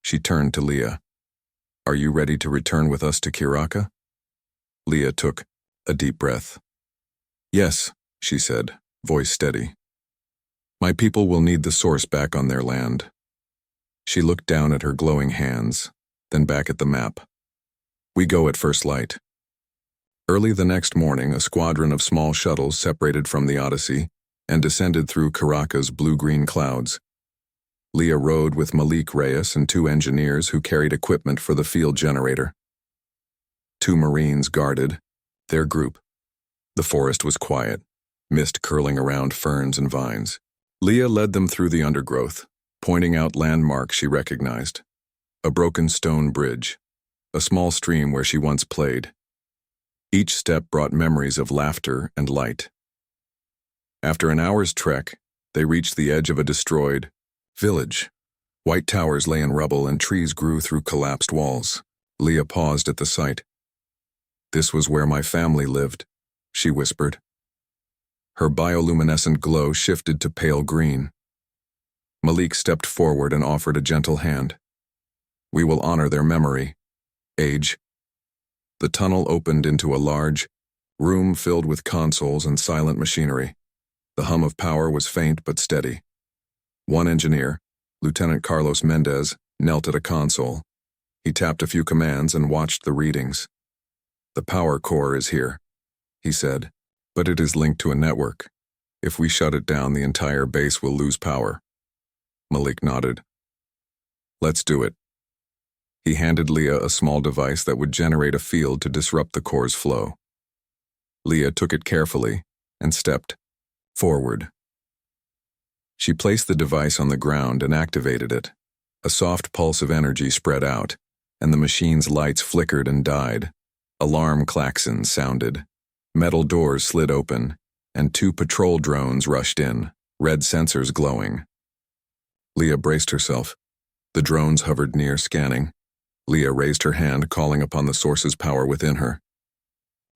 She turned to Leah. "Are you ready to return with us to Kiraka?" Leah took a deep breath. "Yes," she said, voice steady. "My people will need the source back on their land." She looked down at her glowing hands, then back at the map. "We go at first light." Early the next morning, a squadron of small shuttles separated from the Odyssey and descended through Kiraka's blue-green clouds. Leah rode with Malik Reyes and 2 engineers who carried equipment for the field generator. 2 Marines guarded their group. The forest was quiet, mist curling around ferns and vines. Leah led them through the undergrowth, pointing out landmarks she recognized. A broken stone bridge, a small stream where she once played. Each step brought memories of laughter and light. After an hour's trek, they reached the edge of a destroyed village. White towers lay in rubble and trees grew through collapsed walls. Leah paused at the sight. "This was where my family lived," she whispered. Her bioluminescent glow shifted to pale green. Malik stepped forward and offered a gentle hand. "We will honor their memory. Age." The tunnel opened into a large room filled with consoles and silent machinery. The hum of power was faint but steady. One engineer, Lieutenant Carlos Mendez, knelt at a console. He tapped a few commands and watched the readings. "The power core is here," he said, "but it is linked to a network. If we shut it down, the entire base will lose power." Malik nodded. "Let's do it." He handed Leah a small device that would generate a field to disrupt the core's flow. Leah took it carefully and stepped forward. She placed the device on the ground and activated it. A soft pulse of energy spread out, and the machine's lights flickered and died. Alarm klaxons sounded. Metal doors slid open, and 2 patrol drones rushed in, red sensors glowing. Leah braced herself. The drones hovered near, scanning. Leah raised her hand, calling upon the source's power within her.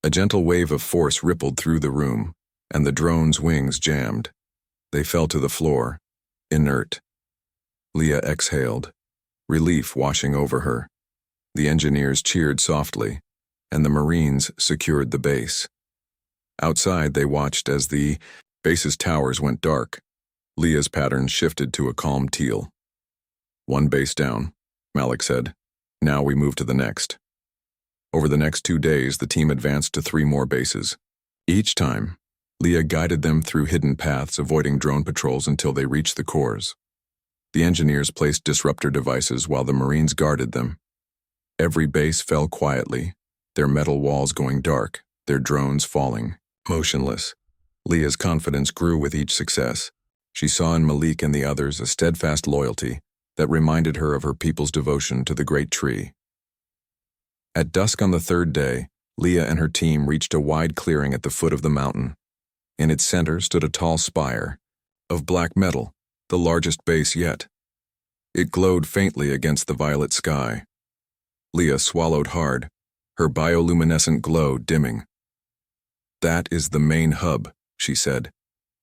A gentle wave of force rippled through the room, and the drones' wings jammed. They fell to the floor, inert. Leah exhaled, relief washing over her. The engineers cheered softly, and the Marines secured the base. Outside, they watched as the base's towers went dark. Leah's pattern shifted to a calm teal. "One base down," Malik said. "Now we move to the next." Over the next 2 days, the team advanced to 3 more bases. Each time, Leah guided them through hidden paths, avoiding drone patrols until they reached the cores. The engineers placed disruptor devices while the Marines guarded them. Every base fell quietly, their metal walls going dark, their drones falling, motionless. Leah's confidence grew with each success. She saw in Malik and the others a steadfast loyalty that reminded her of her people's devotion to the great tree. At dusk on the 3rd day, Leah and her team reached a wide clearing at the foot of the mountain. In its center stood a tall spire of black metal, the largest base yet. It glowed faintly against the violet sky. Leah swallowed hard, her bioluminescent glow dimming. "That is the main hub," she said.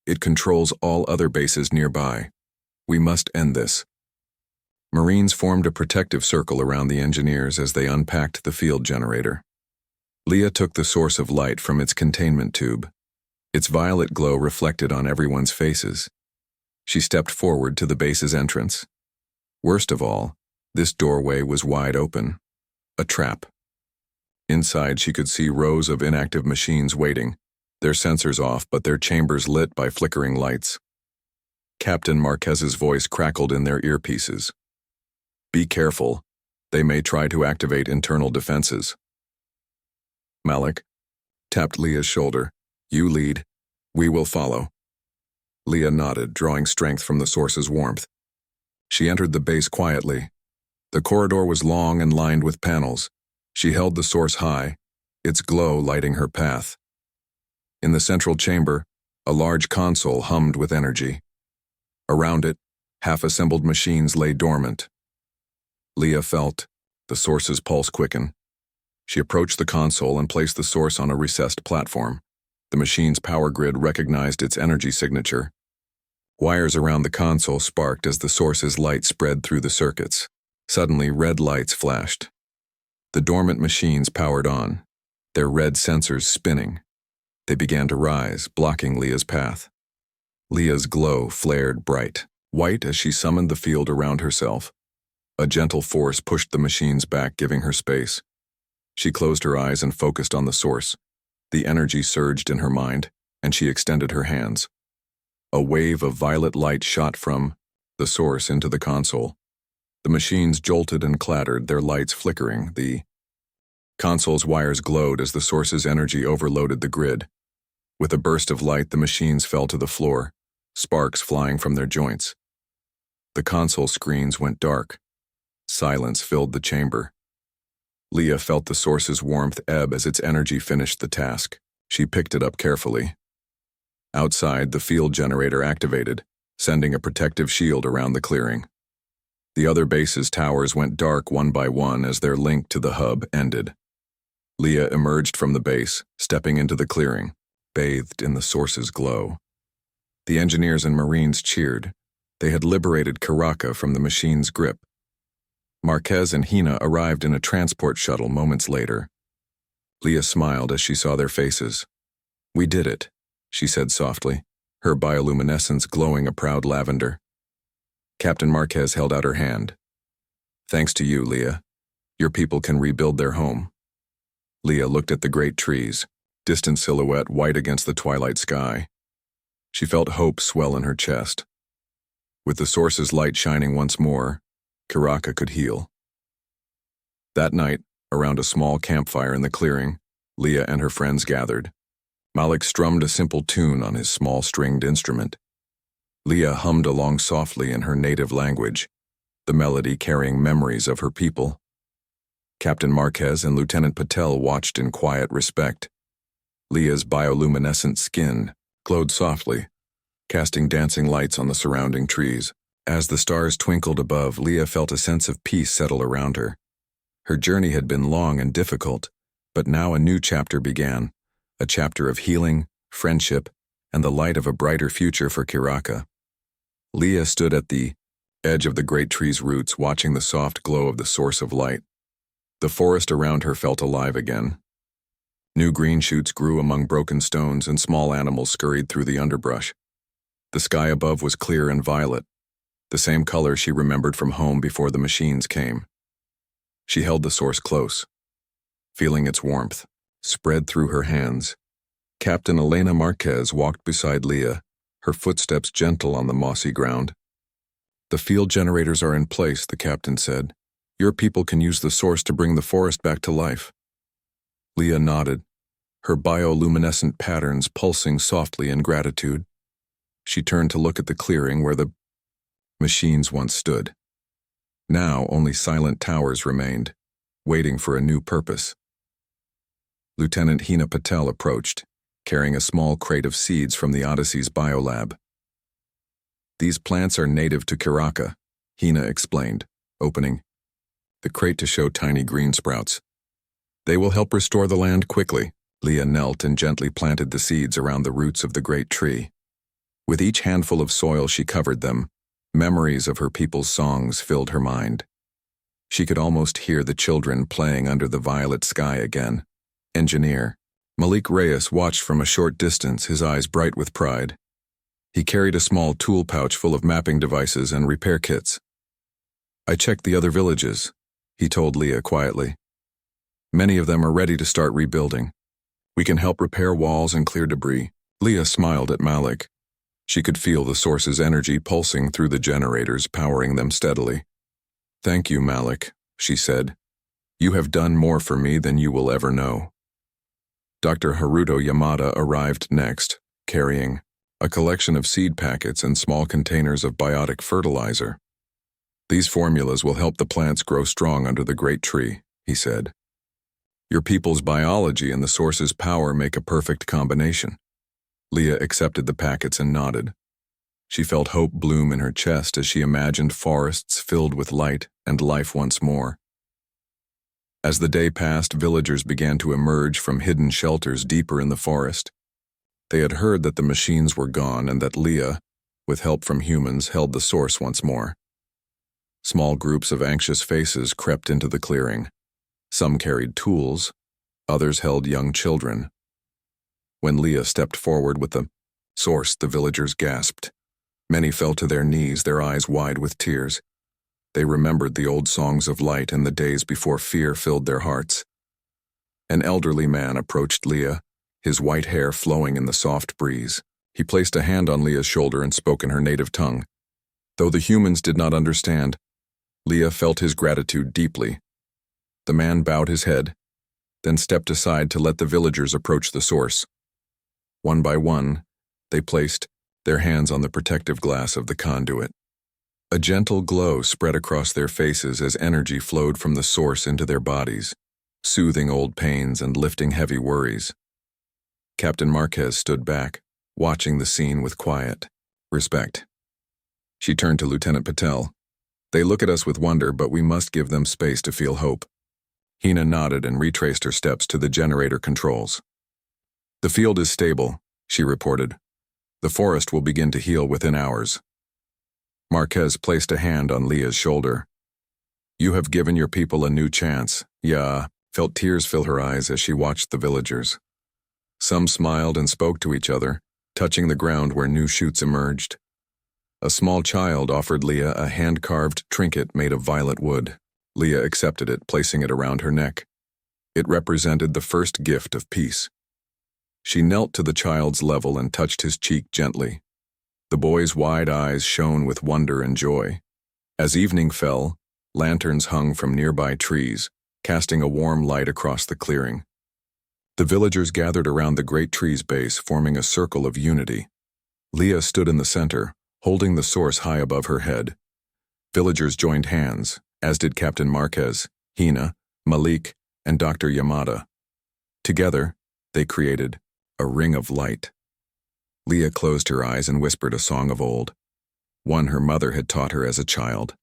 "It controls all other bases nearby. We must end this." Marines formed a protective circle around the engineers as they unpacked the field generator. Leah took the source of light from its containment tube. Its violet glow reflected on everyone's faces. She stepped forward to the base's entrance. Worst of all, this doorway was wide open. A trap. Inside, she could see rows of inactive machines waiting, their sensors off but their chambers lit by flickering lights. Captain Marquez's voice crackled in their earpieces. "Be careful. They may try to activate internal defenses." "Malik?" tapped Leah's shoulder. You lead. We will follow. Leah nodded, drawing strength from the source's warmth. She entered the base quietly. The corridor was long and lined with panels. She held the source high, its glow lighting her path. In the central chamber, a large console hummed with energy. Around it, half-assembled machines lay dormant. Leah felt the source's pulse quicken. She approached the console and placed the source on a recessed platform. The machine's power grid recognized its energy signature. Wires around the console sparked as the source's light spread through the circuits. Suddenly, red lights flashed. The dormant machines powered on, their red sensors spinning. They began to rise, blocking Leah's path. Leah's glow flared bright, white as she summoned the field around herself. A gentle force pushed the machines back, giving her space. She closed her eyes and focused on the source. The energy surged in her mind, and she extended her hands. A wave of violet light shot from the source into the console. The machines jolted and clattered, their lights flickering. The console's wires glowed as the source's energy overloaded the grid. With a burst of light, the machines fell to the floor, sparks flying from their joints. The console screens went dark. Silence filled the chamber. Leah felt the source's warmth ebb as its energy finished the task. She picked it up carefully. Outside, the field generator activated, sending a protective shield around the clearing. The other base's towers went dark one by one as their link to the hub ended. Leah emerged from the base, stepping into the clearing, bathed in the source's glow. The engineers and Marines cheered. They had liberated Karaka from the machine's grip. Marquez and Hina arrived in a transport shuttle moments later. Leah smiled as she saw their faces. We did it, she said softly, her bioluminescence glowing a proud lavender. Captain Marquez held out her hand. Thanks to you, Leah. Your people can rebuild their home. Leah looked at the great trees, distant silhouette white against the twilight sky. She felt hope swell in her chest. With the source's light shining once more, Karaka could heal. That night, around a small campfire in the clearing, Leah and her friends gathered. Malik strummed a simple tune on his small stringed instrument. Leah hummed along softly in her native language, the melody carrying memories of her people. Captain Marquez and Lieutenant Patel watched in quiet respect. Leah's bioluminescent skin glowed softly, casting dancing lights on the surrounding trees. As the stars twinkled above, Leah felt a sense of peace settle around her. Her journey had been long and difficult, but now a new chapter began, a chapter of healing, friendship, and the light of a brighter future for Karaka. Leah stood at the edge of the great tree's roots, watching the soft glow of the source of light. The forest around her felt alive again. New green shoots grew among broken stones and small animals scurried through the underbrush. The sky above was clear and violet, the same color she remembered from home before the machines came. She held the source close, feeling its warmth spread through her hands. Captain Elena Marquez walked beside Leah, her footsteps gentle on the mossy ground. The field generators are in place, the captain said. Your people can use the source to bring the forest back to life. Leah nodded, her bioluminescent patterns pulsing softly in gratitude. She turned to look at the clearing where the machines once stood. Now only silent towers remained, waiting for a new purpose. Lieutenant Hina Patel approached, carrying a small crate of seeds from the Odyssey's biolab. These plants are native to Karaka, Hina explained, opening the crate to show tiny green sprouts. They will help restore the land quickly. Leah knelt and gently planted the seeds around the roots of the great tree. With each handful of soil she covered them, memories of her people's songs filled her mind. She could almost hear the children playing under the violet sky again. Engineer Malik Reyes watched from a short distance, his eyes bright with pride. He carried a small tool pouch full of mapping devices and repair kits. I checked the other villages, he told Leah quietly. Many of them are ready to start rebuilding. We can help repair walls and clear debris. Leah smiled at Malik. She could feel the source's energy pulsing through the generators, powering them steadily. Thank you, Malik, she said. You have done more for me than you will ever know. Dr. Haruto Yamada arrived next, carrying a collection of seed packets and small containers of biotic fertilizer. These formulas will help the plants grow strong under the great tree, he said. Your people's biology and the source's power make a perfect combination. Leah accepted the packets and nodded. She felt hope bloom in her chest as she imagined forests filled with light and life once more. As the day passed, villagers began to emerge from hidden shelters deeper in the forest. They had heard that the machines were gone and that Leah, with help from humans, held the source once more. Small groups of anxious faces crept into the clearing. Some carried tools, others held young children. When Leah stepped forward with the source, the villagers gasped. Many fell to their knees, their eyes wide with tears. They remembered the old songs of light and the days before fear filled their hearts. An elderly man approached Leah, his white hair flowing in the soft breeze. He placed a hand on Leah's shoulder and spoke in her native tongue. Though the humans did not understand, Leah felt his gratitude deeply. The man bowed his head, then stepped aside to let the villagers approach the source. One by one, they placed their hands on the protective glass of the conduit. A gentle glow spread across their faces as energy flowed from the source into their bodies, soothing old pains and lifting heavy worries. Captain Marquez stood back, watching the scene with quiet respect. She turned to Lieutenant Patel. They look at us with wonder, but we must give them space to feel hope. Hina nodded and retraced her steps to the generator controls. The field is stable, she reported. The forest will begin to heal within hours. Marquez placed a hand on Leah's shoulder. You have given your people a new chance. Felt tears fill her eyes as she watched the villagers. Some smiled and spoke to each other, touching the ground where new shoots emerged. A small child offered Leah a hand-carved trinket made of violet wood. Leah accepted it, placing it around her neck. It represented the first gift of peace. She knelt to the child's level and touched his cheek gently. The boy's wide eyes shone with wonder and joy. As evening fell, lanterns hung from nearby trees, casting a warm light across the clearing. The villagers gathered around the great tree's base, forming a circle of unity. Leah stood in the center, holding the source high above her head. Villagers joined hands, as did Captain Marquez, Hina, Malik, and Dr. Yamada. Together, they created a ring of light. Leah closed her eyes and whispered a song of old, one her mother had taught her as a child.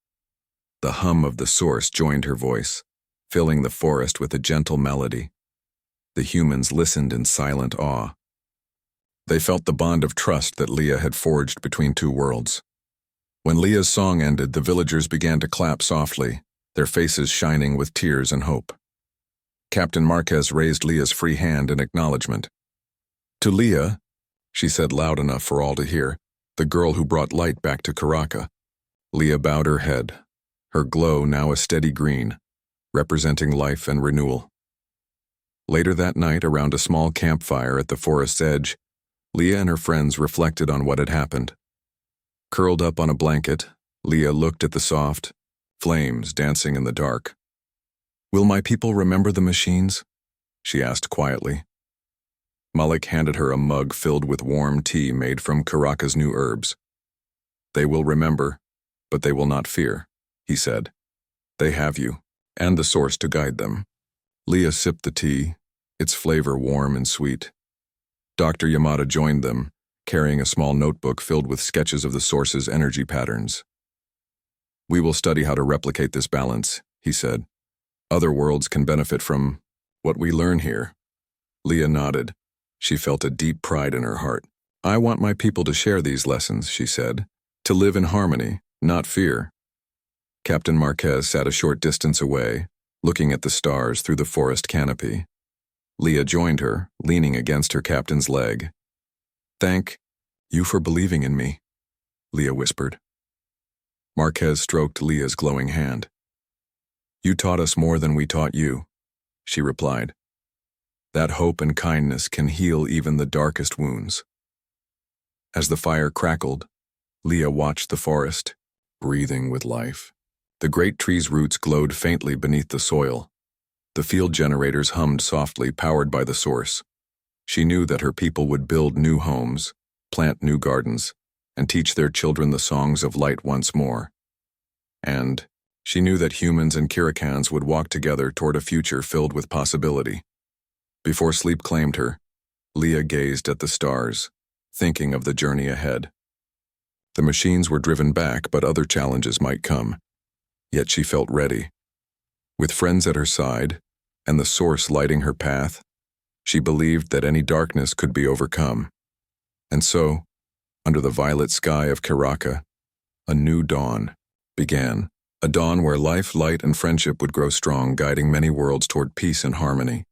The hum of the source joined her voice, filling the forest with a gentle melody. The humans listened in silent awe. They felt the bond of trust that Leah had forged between two worlds. When Leah's song ended, the villagers began to clap softly, their faces shining with tears and hope. Captain Marquez raised Leah's free hand in acknowledgement. To Leah, she said loud enough for all to hear, the girl who brought light back to Caraca. Leah bowed her head, her glow now a steady green, representing life and renewal. Later that night, around a small campfire at the forest's edge, Leah and her friends reflected on what had happened. Curled up on a blanket, Leah looked at the soft flames dancing in the dark. Will my people remember the machines? She asked quietly. Malik handed her a mug filled with warm tea made from Caraca's new herbs. They will remember, but they will not fear, he said. They have you, and the source to guide them. Leah sipped the tea, its flavor warm and sweet. Dr. Yamada joined them, carrying a small notebook filled with sketches of the source's energy patterns. We will study how to replicate this balance, he said. Other worlds can benefit from what we learn here. Leah nodded. She felt a deep pride in her heart. I want my people to share these lessons, she said, to live in harmony, not fear. Captain Marquez sat a short distance away, looking at the stars through the forest canopy. Leah joined her, leaning against her captain's leg. Thank you for believing in me, Leah whispered. Marquez stroked Leah's glowing hand. You taught us more than we taught you, she replied. That hope and kindness can heal even the darkest wounds. As the fire crackled, Leah watched the forest, breathing with life. The great tree's roots glowed faintly beneath the soil. The field generators hummed softly, powered by the source. She knew that her people would build new homes, plant new gardens, and teach their children the songs of light once more. And she knew that humans and Kirikans would walk together toward a future filled with possibility. Before sleep claimed her, Leah gazed at the stars, thinking of the journey ahead. The machines were driven back, but other challenges might come. Yet she felt ready. With friends at her side, and the source lighting her path, she believed that any darkness could be overcome. And so, under the violet sky of Karaka, a new dawn began. A dawn where life, light, and friendship would grow strong, guiding many worlds toward peace and harmony.